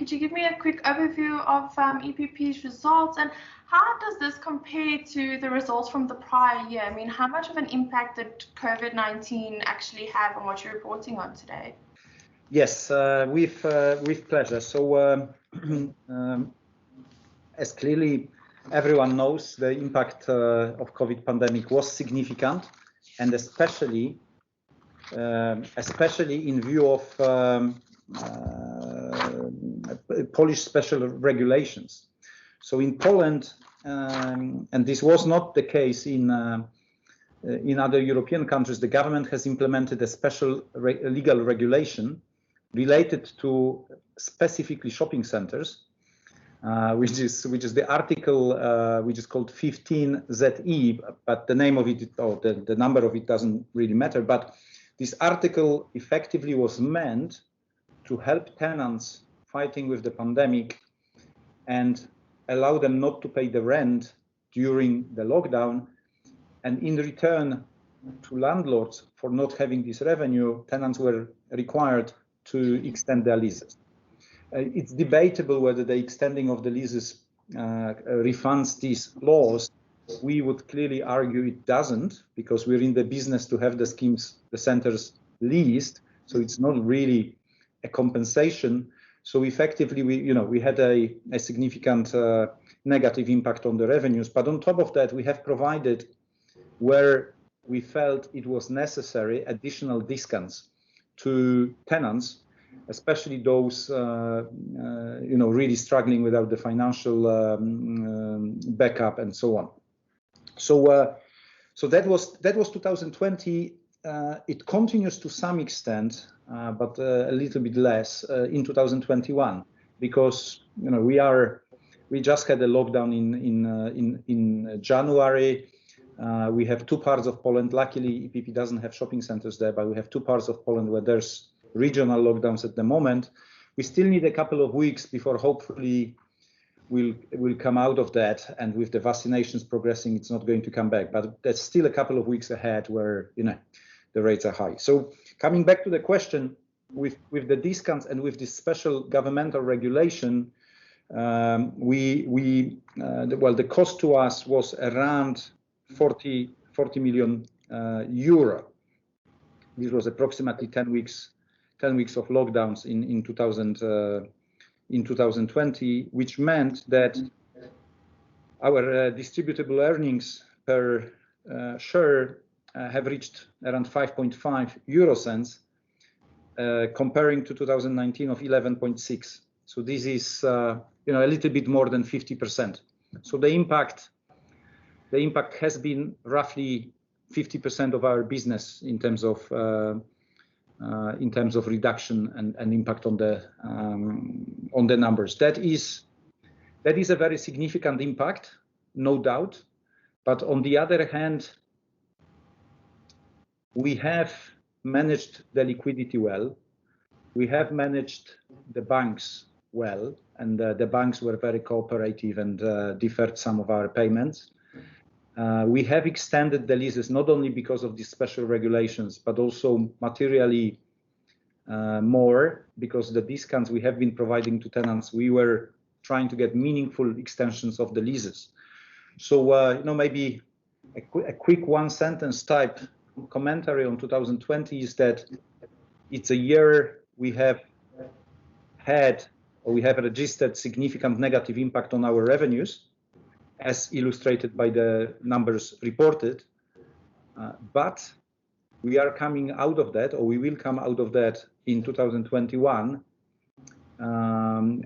Could you give me a quick overview of EPP's results, and how does this compare to the results from the prior year? I mean, how much of an impact did COVID-19 actually have on what you're reporting on today? Yes, with pleasure. So, as clearly everyone knows, the impact of COVID pandemic was significant, and especially in view of Polish special regulations. So in Poland, and this was not the case in other European countries, the government has implemented a special legal regulation related to specifically shopping centers, which is the article which is called 15 ZE, but the name of it, or the number of it, doesn't really matter. But this article effectively was meant to help tenants fighting with the pandemic and allow them not to pay the rent during the lockdown, and in return to landlords for not having this revenue, tenants were required to extend their leases. It's debatable whether the extending of the leases refunds these laws. We would clearly argue it doesn't, because we're in the business to have the schemes, the centers leased, so it's not really a compensation. So effectively, we had a significant negative impact on the revenues. But on top of that, we have provided, where we felt it was necessary, additional discounts to tenants, especially those really struggling without the financial backup and so on. So that was 2020. It continues to some extent, but a little bit less in 2021, because we just had a lockdown in January. We have two parts of Poland. Luckily, EPP doesn't have shopping centers there, but we have two parts of Poland where there's regional lockdowns at the moment. We still need a couple of weeks before hopefully we'll come out of that, and with the vaccinations progressing, it's not going to come back. But there's still a couple of weeks ahead where the rates are high. So coming back to the question, with the discounts and with this special governmental regulation, the cost to us was around 40 million euro. This was approximately 10 weeks of lockdowns in 2020, which meant that our distributable earnings per share have reached around 5.5 euro cents, comparing to 2019 of 11.6. So this is a little bit more than 50%. So the impact has been roughly 50% of our business in terms of reduction and impact on the numbers. That is a very significant impact, no doubt. But on the other hand, we have managed the liquidity well. We have managed the banks well, and the banks were very cooperative and deferred some of our payments. We have extended the leases not only because of these special regulations, but also materially more because the discounts we have been providing to tenants, we were trying to get meaningful extensions of the leases. So maybe a quick one-sentence type commentary on 2020 is that it's a year we have registered significant negative impact on our revenues, as illustrated by the numbers reported, but we are coming out of that, or we will come out of that in 2021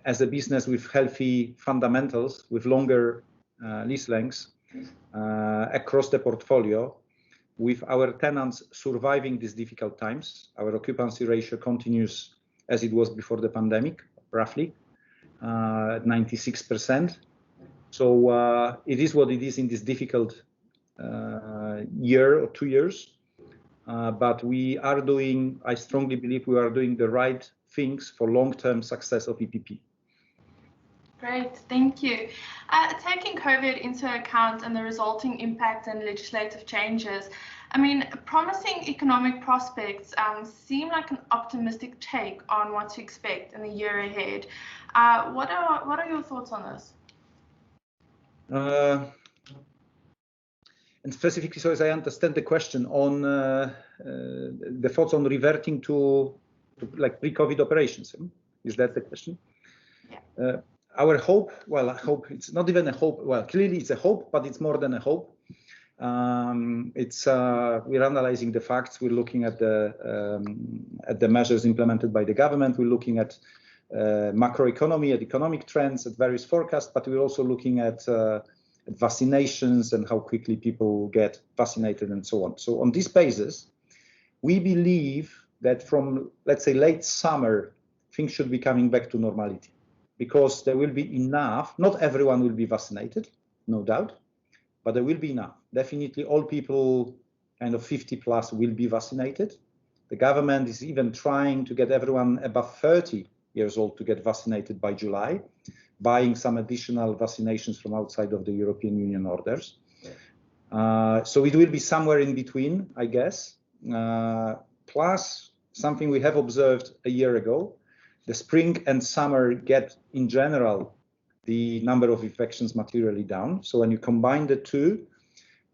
as a business with healthy fundamentals, with longer lease lengths across the portfolio, with our tenants surviving these difficult times. Our occupancy ratio continues as it was before the pandemic, roughly 96%. So it is what it is in this difficult year or 2 years. But I strongly believe we are doing the right things for long-term success of EPP. Great, thank you. Taking COVID into account and the resulting impact and legislative changes, I mean, promising economic prospects seem like an optimistic take on what to expect in the year ahead. What are your thoughts on this? And specifically, so as I understand the question, on the thoughts on reverting to like pre-COVID operations. Is that the question? Yeah. Our hope, well, I hope it's not even a hope. Well, clearly it's a hope, but it's more than a hope. We're analyzing the facts. We're looking at the measures implemented by the government. We're looking at macroeconomy, at economic trends, at various forecasts, but we're also looking at vaccinations and how quickly people get vaccinated and so on. So on this basis, we believe that from, let's say, late summer, things should be coming back to normality, because there will be enough. Not everyone will be vaccinated, no doubt, but there will be enough. Definitely all people kind of 50 plus will be vaccinated. The government is even trying to get everyone above 30 years old to get vaccinated by July, buying some additional vaccinations from outside of the European Union orders. So it will be somewhere in between, I guess. Plus something we have observed a year ago, the spring and summer get, in general, the number of infections materially down. So when you combine the two,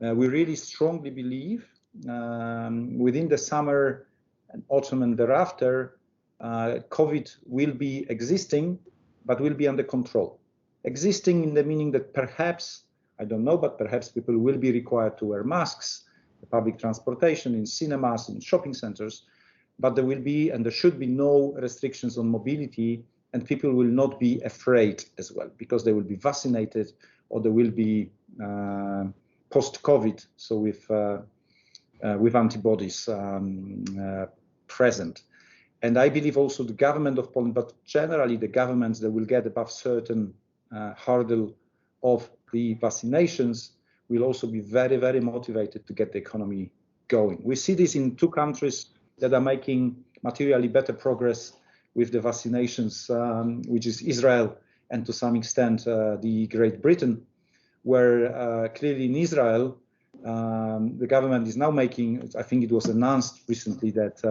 we really strongly believe within the summer and autumn and thereafter, COVID will be existing, but will be under control. Existing in the meaning that perhaps, I don't know, but perhaps people will be required to wear masks, public transportation, in cinemas, in shopping centers, but there will be and there should be no restrictions on mobility, and people will not be afraid as well, because they will be vaccinated or they will be post-COVID, so with antibodies present. And I believe also the government of Poland, but generally the governments that will get above certain hurdle of the vaccinations will also be very, very motivated to get the economy going. We see this in two countries that are making materially better progress with the vaccinations, which is Israel and to some extent the Great Britain, where clearly in Israel, the government is now making, I think it was announced recently that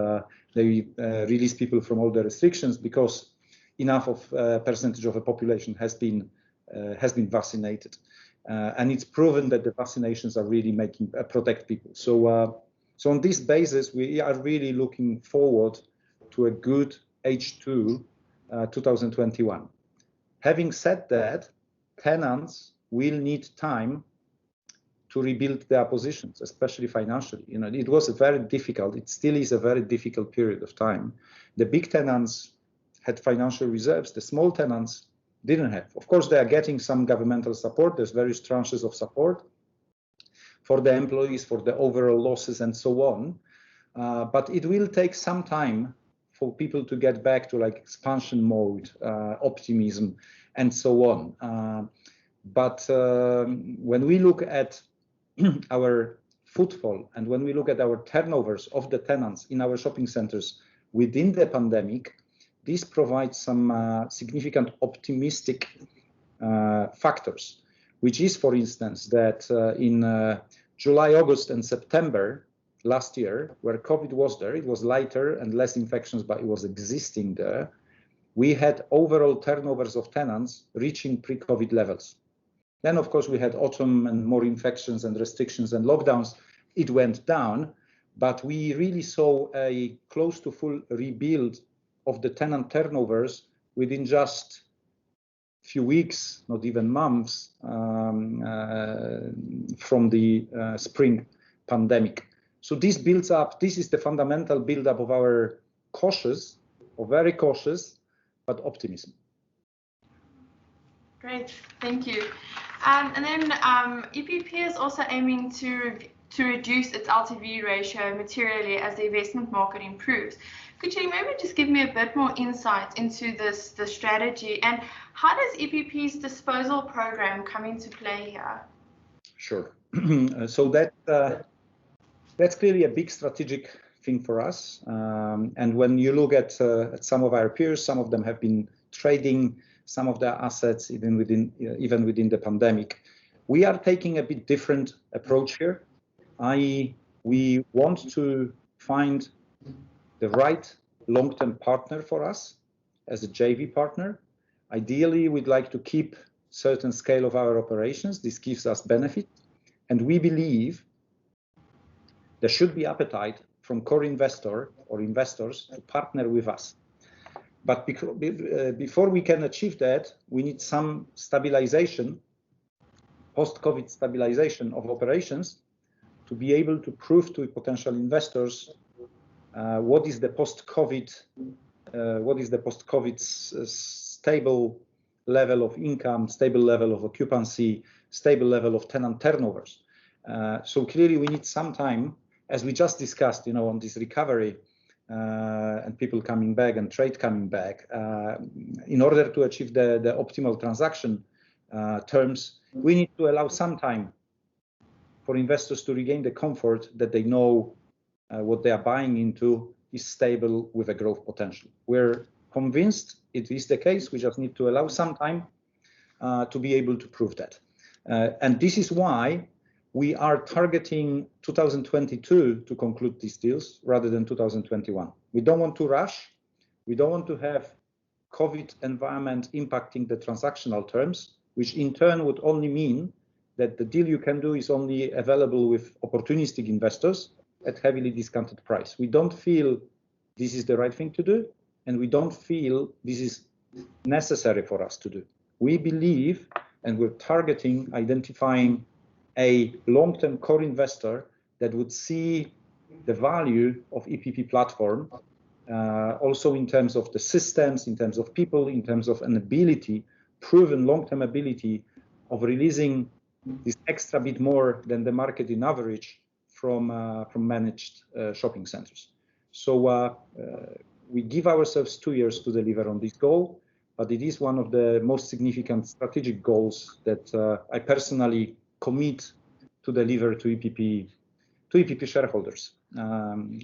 they release people from all the restrictions because enough of percentage of the population has been vaccinated, and it's proven that the vaccinations are really making protect people. So on this basis, we are really looking forward to a good H2 2021. Having said that, tenants will need time to rebuild their positions, especially financially. You know, it was a very difficult, it still is a very difficult period of time. The big tenants had financial reserves, the small tenants didn't have. Of course, they are getting some governmental support. There's various tranches of support for the employees, for the overall losses and so on. But it will take some time for people to get back to like expansion mode, optimism, and so on. But when we look at our footfall and when we look at our turnovers of the tenants in our shopping centers within the pandemic, this provides some significant optimistic factors, which is, for instance, that in July, August, and September last year, where COVID was there, it was lighter and less infections, but it was existing there. We had overall turnovers of tenants reaching pre-COVID levels. Then, of course, we had autumn and more infections and restrictions and lockdowns. It went down, but we really saw a close to full rebuild of the tenant turnovers within just a few weeks, not even months, from the spring pandemic. So this builds up, this is the fundamental buildup of our cautious, or very cautious, but optimism. Great, thank you. And then EPP is also aiming to reduce its LTV ratio materially as the investment market improves. Could you maybe just give me a bit more insight into the strategy, and how does EPP's disposal program come into play here? Sure. So that's clearly a big strategic thing for us. And when you look at some of our peers, some of them have been trading some of their assets even within the pandemic. We are taking a bit different approach here, i.e. we want to find the right long-term partner for us as a JV partner. Ideally, we'd like to keep certain scale of our operations. This gives us benefit, and we believe there should be appetite from core investor or investors to partner with us. But before we can achieve that, we need some stabilization, post-COVID stabilization of operations, to be able to prove to potential investors what is the post-COVID stable level of income, stable level of occupancy, stable level of tenant turnovers. So clearly we need some time, as we just discussed, on this recovery and people coming back and trade coming back. In order to achieve the optimal transaction terms, we need to allow some time for investors to regain the comfort that they know what they are buying into is stable with a growth potential. We're convinced it is the case. We just need to allow some time to be able to prove that. And this is why we are targeting 2022 to conclude these deals rather than 2021. We don't want to rush. We don't want to have COVID environment impacting the transactional terms, which in turn would only mean that the deal you can do is only available with opportunistic investors at heavily discounted price. We don't feel this is the right thing to do, and we don't feel this is necessary for us to do. We believe, and we're targeting identifying a long-term core investor that would see the value of EPP platform, also in terms of the systems, in terms of people, in terms of an ability, proven long-term ability of releasing this extra bit more than the market in average from managed shopping centers. So we give ourselves 2 years to deliver on this goal, but it is one of the most significant strategic goals that I personally commit to deliver to EPP shareholders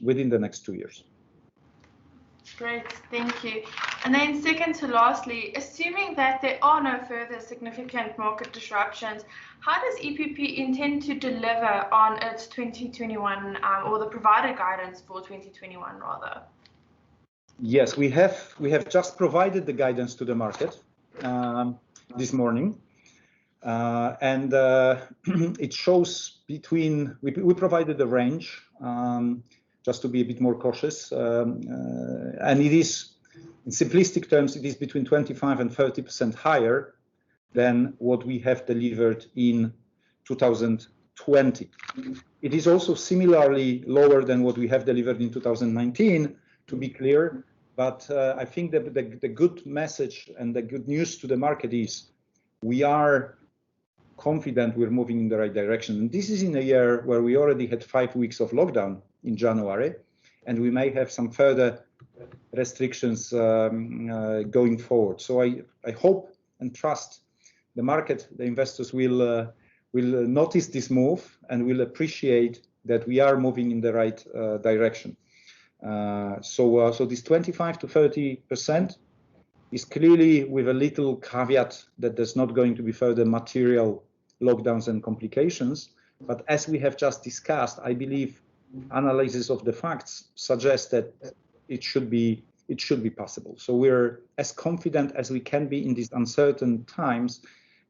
within the next 2 years. Great, thank you. And then second to lastly, assuming that there are no further significant market disruptions, how does EPP intend to deliver on its 2021 or the provided guidance for 2021 rather? Yes, we have just provided the guidance to the market this morning. And it shows we provided a range just to be a bit more cautious. And it is, in simplistic terms, it is between 25 and 30% higher than what we have delivered in 2020. It is also similarly lower than what we have delivered in 2019, to be clear. But I think that the good message and the good news to the market is we are confident we're moving in the right direction. And this is in a year where we already had 5 weeks of lockdown in January, and we may have some further restrictions going forward. So I hope and trust the market, the investors will notice this move and will appreciate that we are moving in the right direction. So this 25 to 30% is clearly with a little caveat that there's not going to be further material lockdowns and complications. But as we have just discussed, I believe analysis of the facts suggest that it should be possible. So we're as confident as we can be in these uncertain times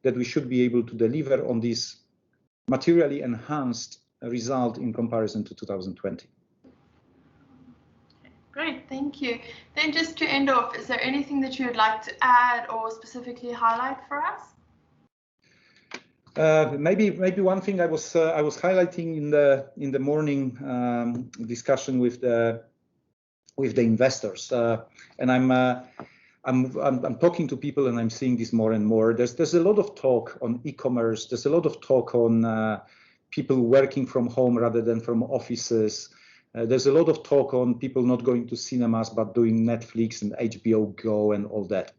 that we should be able to deliver on this materially enhanced result in comparison to 2020. Great, thank you. Then just to end off, is there anything that you would like to add or specifically highlight for us? Maybe one thing I was highlighting in the morning discussion with the investors, and I'm talking to people and I'm seeing this more and more. There's a lot of talk on e-commerce. There's a lot of talk on people working from home rather than from offices. There's a lot of talk on people not going to cinemas but doing Netflix and HBO Go and all that.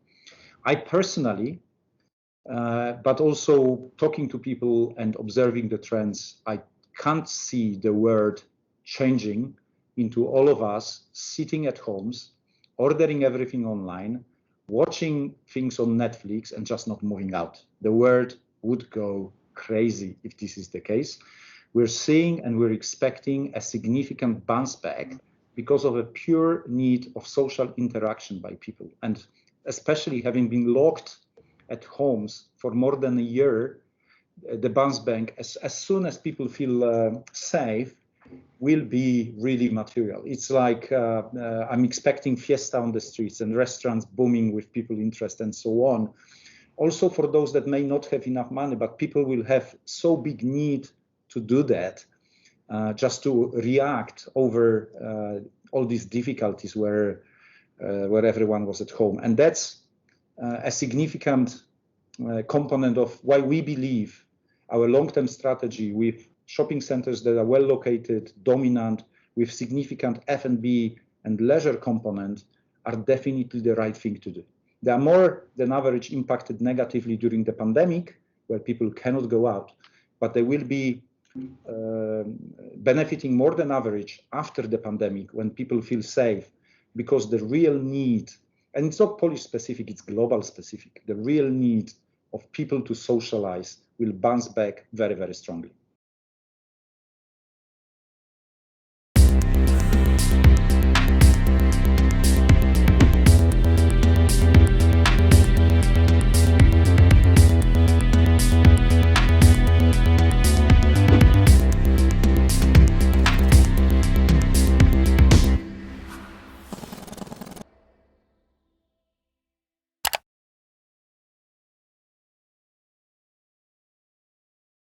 I personally, but also talking to people and observing the trends, I can't see the world changing into all of us sitting at homes, ordering everything online, watching things on Netflix and just not moving out. The world would go crazy if this is the case. We're seeing and we're expecting a significant bounce back because of a pure need of social interaction by people. And especially having been locked at homes for more than a year, the bounce back, as soon as people feel safe, will be really material. It's like I'm expecting fiesta on the streets and restaurants booming with people interest and so on. Also for those that may not have enough money, but people will have so big need to do that, just to react over all these difficulties where everyone was at home. And that's a significant component of why we believe our long-term strategy with shopping centers that are well located, dominant, with significant F&B and leisure component are definitely the right thing to do. They are more than average impacted negatively during the pandemic, where people cannot go out, but they will be benefiting more than average after the pandemic when people feel safe, because the real need, and it's not Polish specific, it's global specific, the real need of people to socialize will bounce back very, very strongly.